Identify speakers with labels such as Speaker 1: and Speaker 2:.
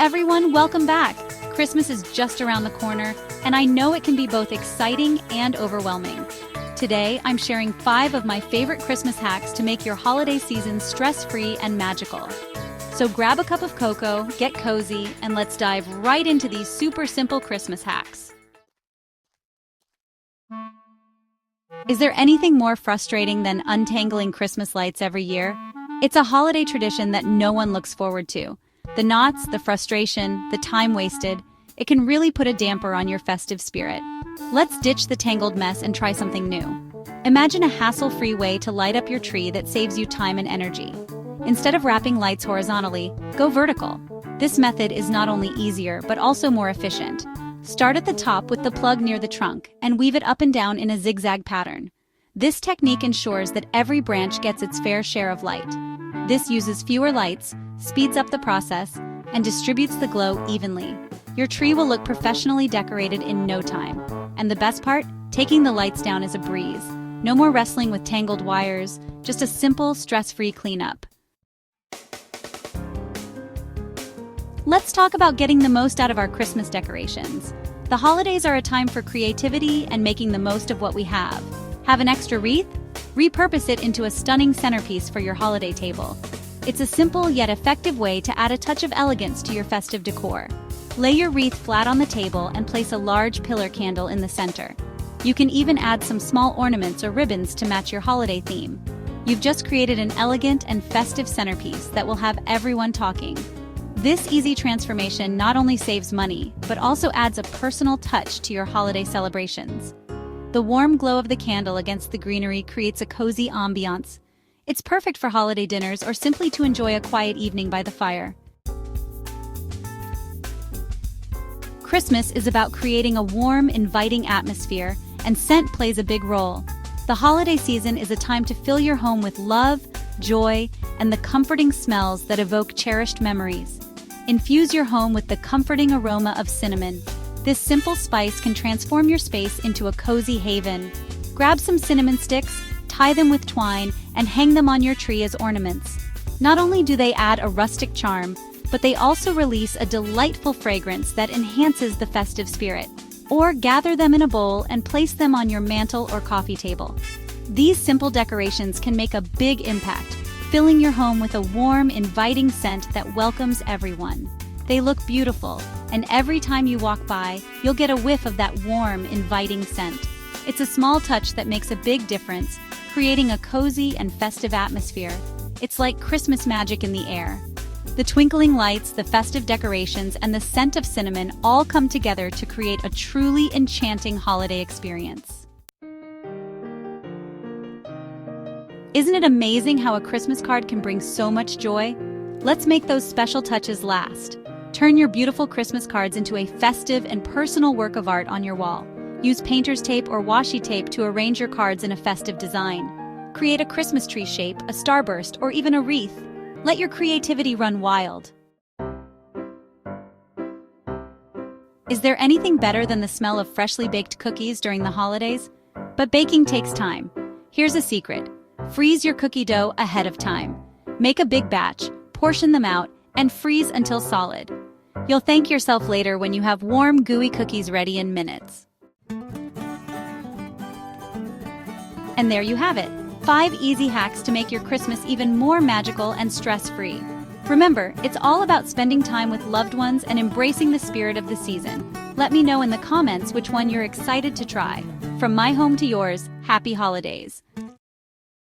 Speaker 1: everyone, welcome back. Christmas is just around the corner, and I know it can be both exciting and overwhelming. Today, I'm sharing 5 of my favorite Christmas hacks to make your holiday season stress-free and magical. So grab a cup of cocoa, get cozy, and let's dive right into these super simple Christmas hacks. Is there anything more frustrating than untangling Christmas lights every year? It's a holiday tradition that no one looks forward to. The knots, the frustration, the time wasted, it can really put a damper on your festive spirit. Let's ditch the tangled mess and try something new. Imagine a hassle-free way to light up your tree that saves you time and energy. Instead of wrapping lights horizontally, go vertical. This method is not only easier, but also more efficient. Start at the top with the plug near the trunk and weave it up and down in a zigzag pattern. This technique ensures that every branch gets its fair share of light. This uses fewer lights, speeds up the process, and distributes the glow evenly. Your tree will look professionally decorated in no time. And the best part? Taking the lights down is a breeze. No more wrestling with tangled wires, just a simple, stress-free cleanup. Let's talk about getting the most out of our Christmas decorations. The holidays are a time for creativity and making the most of what we have. Have an extra wreath? Repurpose it into a stunning centerpiece for your holiday table. It's a simple yet effective way to add a touch of elegance to your festive decor. Lay your wreath flat on the table and place a large pillar candle in the center. You can even add some small ornaments or ribbons to match your holiday theme. You've just created an elegant and festive centerpiece that will have everyone talking. This easy transformation not only saves money, but also adds a personal touch to your holiday celebrations. The warm glow of the candle against the greenery creates a cozy ambiance. It's perfect for holiday dinners or simply to enjoy a quiet evening by the fire. Christmas is about creating a warm, inviting atmosphere, and scent plays a big role. The holiday season is a time to fill your home with love, joy, and the comforting smells that evoke cherished memories. Infuse your home with the comforting aroma of cinnamon. This simple spice can transform your space into a cozy haven. Grab some cinnamon sticks, tie them with twine, and hang them on your tree as ornaments. Not only do they add a rustic charm, but they also release a delightful fragrance that enhances the festive spirit. Or gather them in a bowl and place them on your mantle or coffee table. These simple decorations can make a big impact, filling your home with a warm, inviting scent that welcomes everyone. They look beautiful, and every time you walk by, you'll get a whiff of that warm, inviting scent. It's a small touch that makes a big difference, creating a cozy and festive atmosphere. It's like Christmas magic in the air. The twinkling lights, the festive decorations, and the scent of cinnamon all come together to create a truly enchanting holiday experience. Isn't it amazing how a Christmas card can bring so much joy? Let's make those special touches last. Turn your beautiful Christmas cards into a festive and personal work of art on your wall. Use painter's tape or washi tape to arrange your cards in a festive design. Create a Christmas tree shape, a starburst, or even a wreath. Let your creativity run wild. Is there anything better than the smell of freshly baked cookies during the holidays? But baking takes time. Here's a secret. Freeze your cookie dough ahead of time. Make a big batch, portion them out, and freeze until solid. You'll thank yourself later when you have warm, gooey cookies ready in minutes. And there you have it, 5 easy hacks to make your Christmas even more magical and stress-free. Remember, it's all about spending time with loved ones and embracing the spirit of the season. Let me know in the comments which one you're excited to try. From my home to yours, happy holidays.